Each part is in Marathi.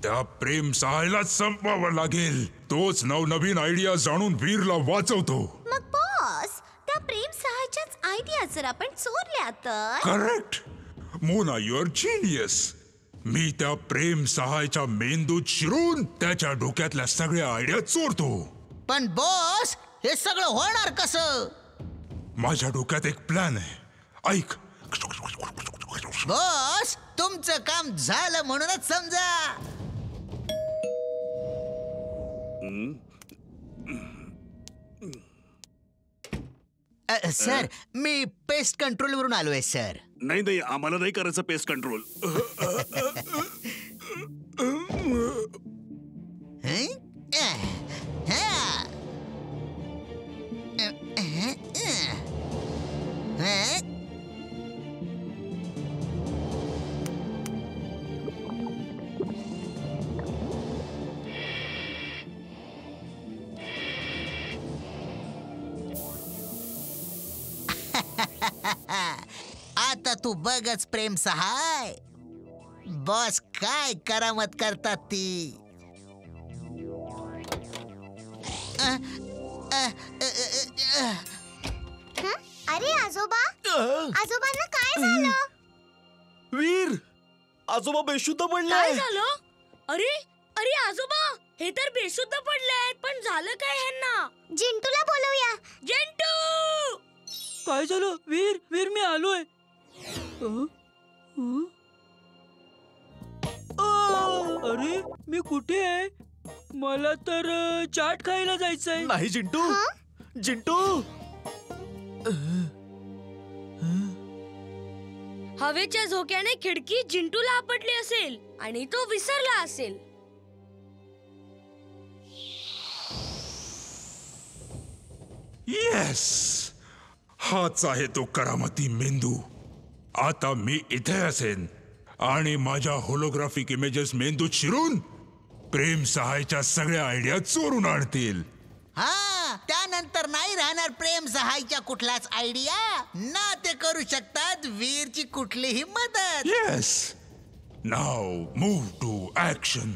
त्या प्रेम सहायलाच संपवावं लागेल. तोच नवनवीन आयडिया जाणून वीरला वाचवतो. मग बॉस, त्या प्रेम सहायच्याच आयडिया जर आपण चोरल्या तर? Correct. Mona, you are genius. मी त्या प्रेम सहायच्या मेंदूत शिरून त्याच्या डोक्यातल्या सगळ्या आयडिया चोरतो. पण बॉस, हे सगळं होणार कसं? माझ्या डोक्यात एक प्लॅन आहे. ऐक. बॉस, तुमचं काम झालं म्हणूनच समजा. सर, मी पेस्ट कंट्रोल वरून आलोय सर. नाही नाही, आम्हाला नाही करायचं पेस्ट कंट्रोल. आता तू बघच प्रेम सहाय, बॉस काय करामत करतात ती. अरे आजोबा, आजोबांना काय झालं? वीर, आजोबा बेशुद्ध काय पडलाय. झालं? अरे अरे आजोबा, हे तर बेशुद्ध पडलेत. पण झालं काय ह्यांना? जिंटूला बोलवूया. जेंटू! काय झालं? वीर वीर, मी आलोय. अरे, मी कुठे आहे? मला तर चाट खायला जायचंय. नाही जिंटू, जिंटू. हवेच्या झोक्याने खिडकी जिंटूला आपटली असेल आणि तो विसरला असेल. येस, हाच आहे तो करामती मेंदू. आता मी इथे असेन आणि माझ्या होलोग्राफिक इमेजेस मेंदूत शिरून प्रेम सहायच्या सगळ्या आयडिया चोरून आणतील. हा, त्यानंतर नाही राहणार प्रेम सहायच्या कुठलाच आयडिया, ना ते करू शकतात वीरची कुठलीही मदत. Yes, now move to action.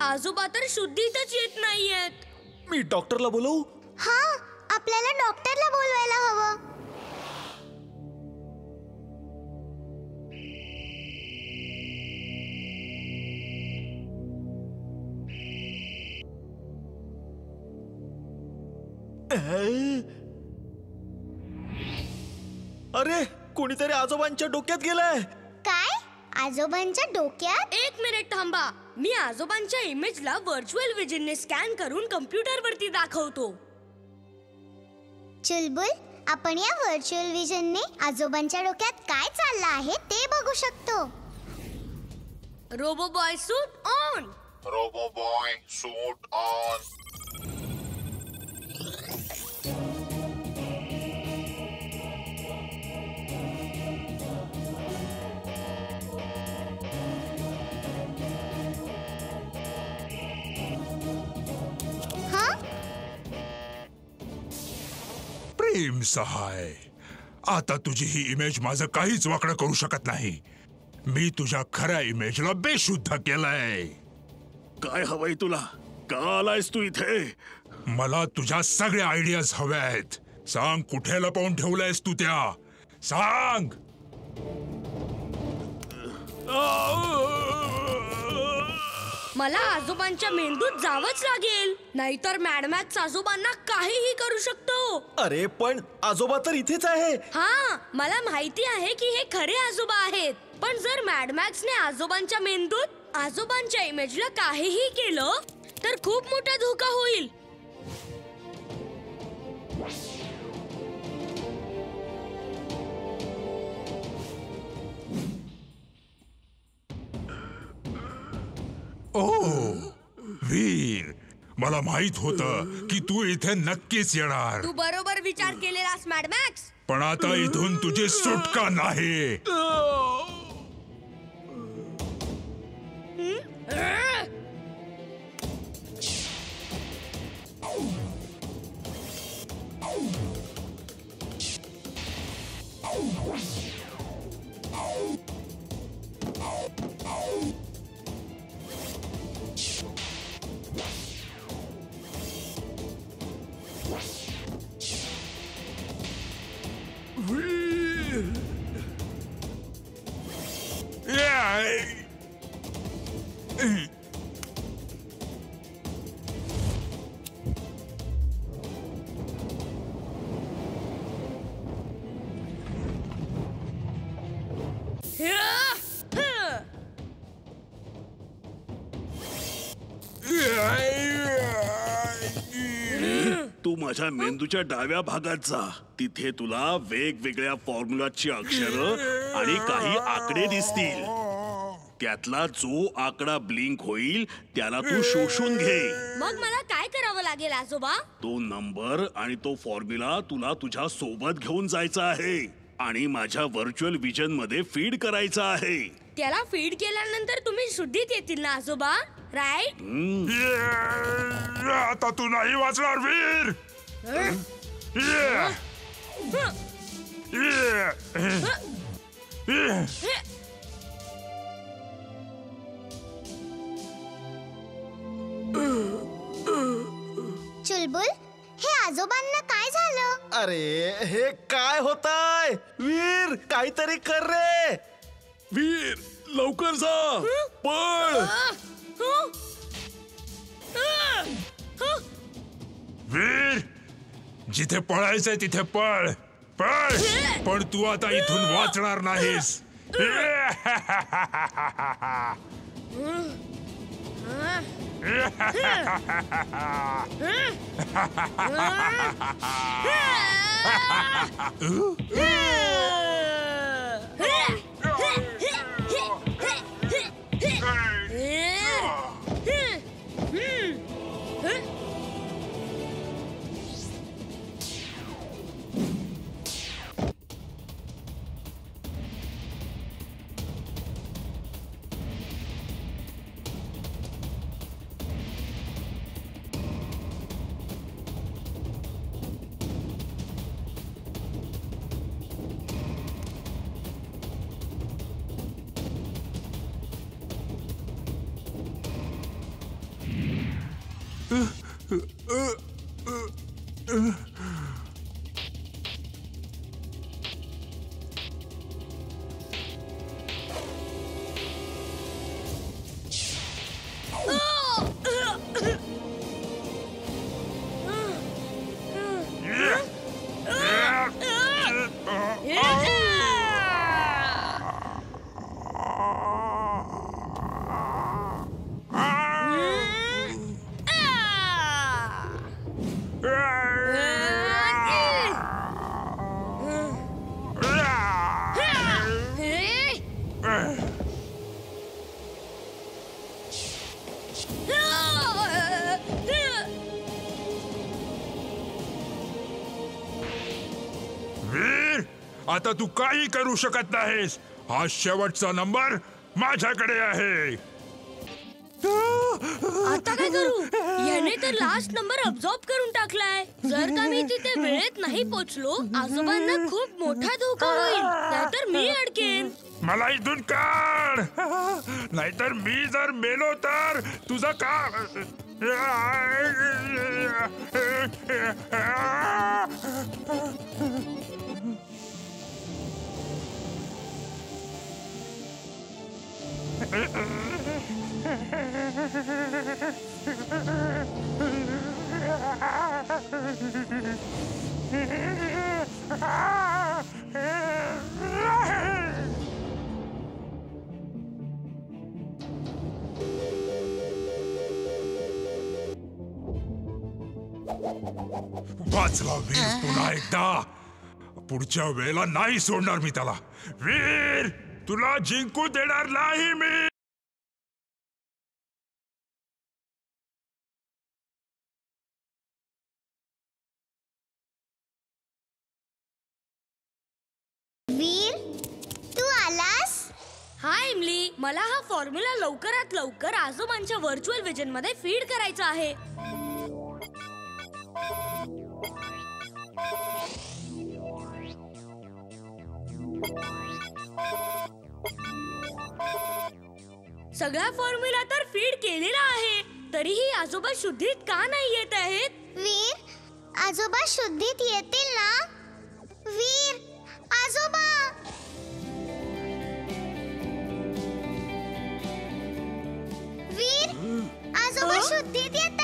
आजोबा तर शुद्धीतच येत नाहीयेत. मी डॉक्टरला बोलवू? हा, आपल्याला डॉक्टरला बोलवायला हवं. अरे, कोणीतरी आजोबांच्या डोक्यात गेलाय. काय? आजोबांच्या डोक्यात? एक मिनिट थांबा. मी आजोबांच्या इमेजला व्हर्च्युअल विजनने स्कॅन करून कम्प्युटरवरती दाखवतो. चुलबुल, आपण या व्हर्च्युअल विजनने आजोबांच्या डोक्यात काय चाललं आहे ते बघू शकतो. Robo boy suit on. Robo boy suit on. Prem Sahay, आता तुझी ही इमेज माझं काहीच वाकडं करू शकत नाही. मी तुझ्या खऱ्या इमेजला बेशुद्ध केलंय. काय हवंय तुला? का आलायस तू इथे? मला तुझ्या सगळ्या आयडियाज हव्या आहेत. सांग, कुठे लपवून ठेवलंयस तू त्या? सांग. मला आजोबांच्या मेंदूत जावंच लागेल, नाहीतर मॅडमॅक्स आजोबांना काहीही करू शकतो. अरे पण आजोबा तर इथेच आहे. हा, मला माहिती आहे की हे खरे आजोबा आहेत. पण जर मॅडमॅक्सने आजोबांच्या मेंदूत आजोबांच्या इमेजला काहीही केलं तर खूप मोठा धोका होईल. ओह वीर, मला माहित होतं की तू इथे नक्कीच येणार. तू बरोबर विचार केलेलास मॅडमॅक्स. पण आता इथून तुझी सुटका नाही. तू माझ्या मेंदूच्या डाव्या भागात जा. तिथे तुला वेगवेगळ्या फॉर्म्युलाची अक्षरं आणि काही आकडे दिसतील. त्यातला जो आकडा ब्लिंक होईल त्याला तू शोषून घे. मग मला काय करावं लागेल आजोबा? तो नंबर आणि तो फॉर्म्युला तुला तुझ्या सोबत घेऊन जायचा आहे आणि माझ्या व्हर्च्युअल विजन मध्ये फीड करायचा आहे. त्याला फीड केल्यानंतर तुम्ही शुद्धीत येतील ना आजोबा, राईट? आता तू नाही वाचणार वीर. चुलबुल, हे आजोबांना काय झालं? अरे हे काय होतंय? वीर काहीतरी कर रे. वीर लवकर जा, पळ. वीर, जिथे पळायचंय तिथे पळ, पळ. पण तू आता इथून वाचणार नाहीस. वीर, आता तू काही करू शकत नाहीस. हा शेवटचा नंबर माझ्याकडे आहे. आता काय करू? याने तर लास्ट नंबर अब्सॉर्ब करून टाकलाय. जर का मी तिथे वेळेत नाही पोहोचलो, आजोबांना खूप मोठा धोका होईल. नाहीतर मी अडकेन. मला इथून काढ, नाहीतर मी जर मेलो तर तुझं का. वाचला वीर पुन्हा एकदा. पुढच्या वेळेला नाही सोडणार मी त्याला. वीर, तुला जिंकू देणार नाही मी. वीर, तू आलास? हाय इमली, मला हा फॉर्म्युला लवकरात लवकर आजोबांच्या व्हर्च्युअल विजन मध्ये फीड करायचा आहे. सगळा फॉर्म्युला तर फीड केलेला आहे, तरीही आजोबा शुद्धीत का नाही येत आहेत? वीर, आजोबा शुद्धीत येतील ना? वीर, आजोबा. वीर, आजोबा शुद्धीत येतील